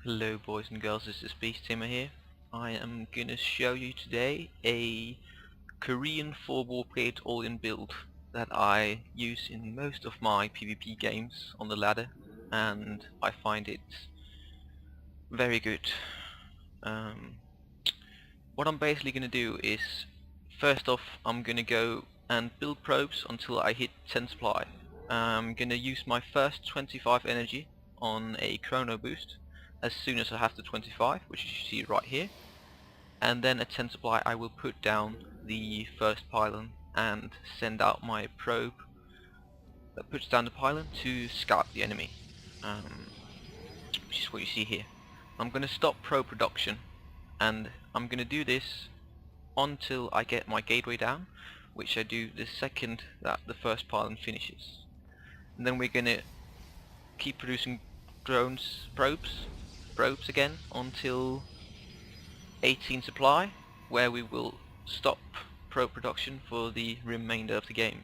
Hello boys and girls, this is Beast Timmer here. I am gonna show you today a Korean 4 Warpgate All Inn build that I use in most of my PvP games on the ladder, and I find it very good. What I'm basically gonna do is, first off, I'm gonna go and build probes until I hit 10 supply. I'm gonna use my first 25 energy on a chrono boost as soon as I have the 25, which you see right here, and then at 10 supply I will put down the first pylon and send out my probe that puts down the pylon to scout the enemy, which is what you see here. I'm going to stop probe production, and I'm going to do this until I get my gateway down, which I do the second that the first pylon finishes. And then we're going to keep producing probes again until 18 supply, where we will stop probe production for the remainder of the game,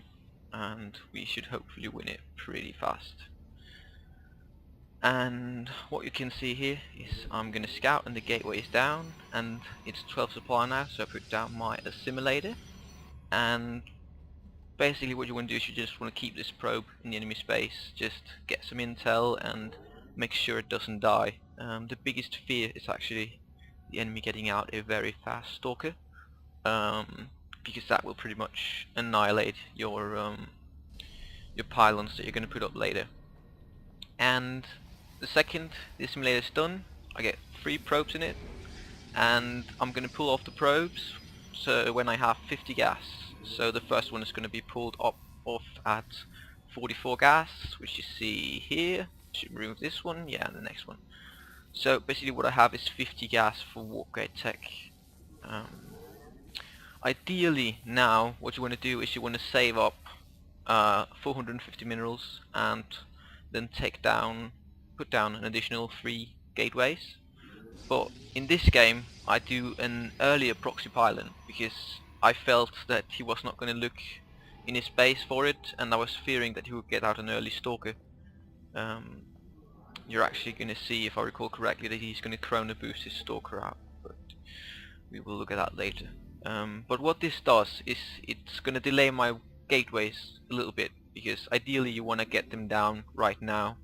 and we should hopefully win it pretty fast. And what you can see here is I'm going to scout and the gateway is down, and it's 12 supply now, so I put down my assimilator. And basically what you want to do is you just want to keep this probe in the enemy space, just get some intel and make sure it doesn't die. The biggest fear is actually the enemy getting out a very fast stalker, because that will pretty much annihilate your pylons that you're going to put up later. And the second the assimilator is done, I get 3 probes in it, and I'm going to pull off the probes so when I have 50 gas. So the first one is going to be pulled off at 44 gas, which you see here. Should remove this one, yeah, and the next one. So basically what I have is 50 gas for Warpgate tech. Ideally now what you want to do is you want to save up 450 minerals and then put down an additional 3 gateways. But in this game I do an earlier proxy pylon because I felt that he was not going to look in his base for it, and I was fearing that he would get out an early stalker. You're actually going to see, if I recall correctly, that he's going to chrono boost his stalker out, but we will look at that later. But what this does is it's going to delay my gateways a little bit, because ideally you want to get them down right now,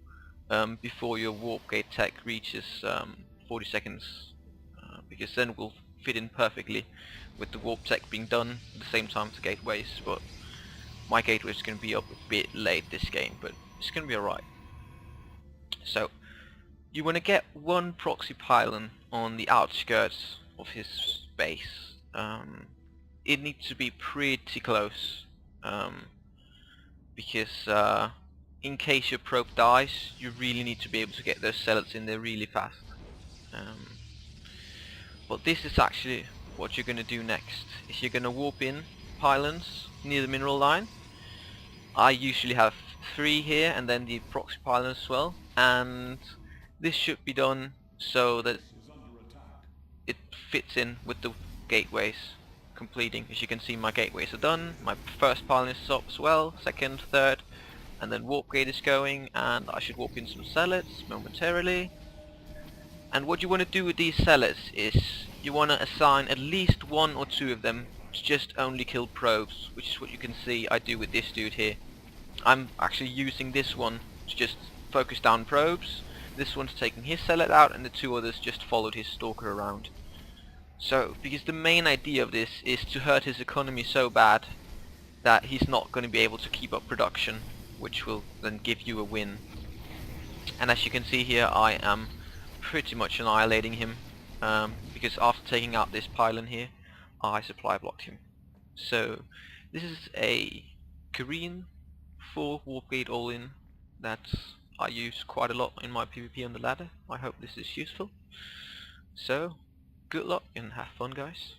before your Warpgate tech reaches 40 seconds, because then we'll fit in perfectly with the warp tech being done at the same time as the gateways. But my gateway is going to be up a bit late this game, but it's going to be alright. So you want to get 1 proxy pylon on the outskirts of his base. It needs to be pretty close, because in case your probe dies, you really need to be able to get those zealots in there really fast. But this is actually what you're going to do next. Is you're going to warp in pylons near the mineral line. I usually have 3 here, and then the proxy pylon as well, and this should be done so that it fits in with the gateways completing. As you can see, my gateways are done, my first pylon is up as well, second, third, and then Warpgate is going, and I should warp in some zealots momentarily. And what you want to do with these zealots is you want to assign at least 1 or 2 of them to just only kill probes, which is what you can see I do with this dude here. I'm actually using this one to just focus down probes, this one's taking his zealot out, and the 2 others just followed his stalker around. So, because the main idea of this is to hurt his economy so bad that he's not going to be able to keep up production, which will then give you a win. And as you can see here, I am pretty much annihilating him, because after taking out this pylon here, I supply blocked him. So this is a Korean 4 Warpgate All Inn that I use quite a lot in my PvP on the ladder. I hope this is useful. So good luck and have fun, guys.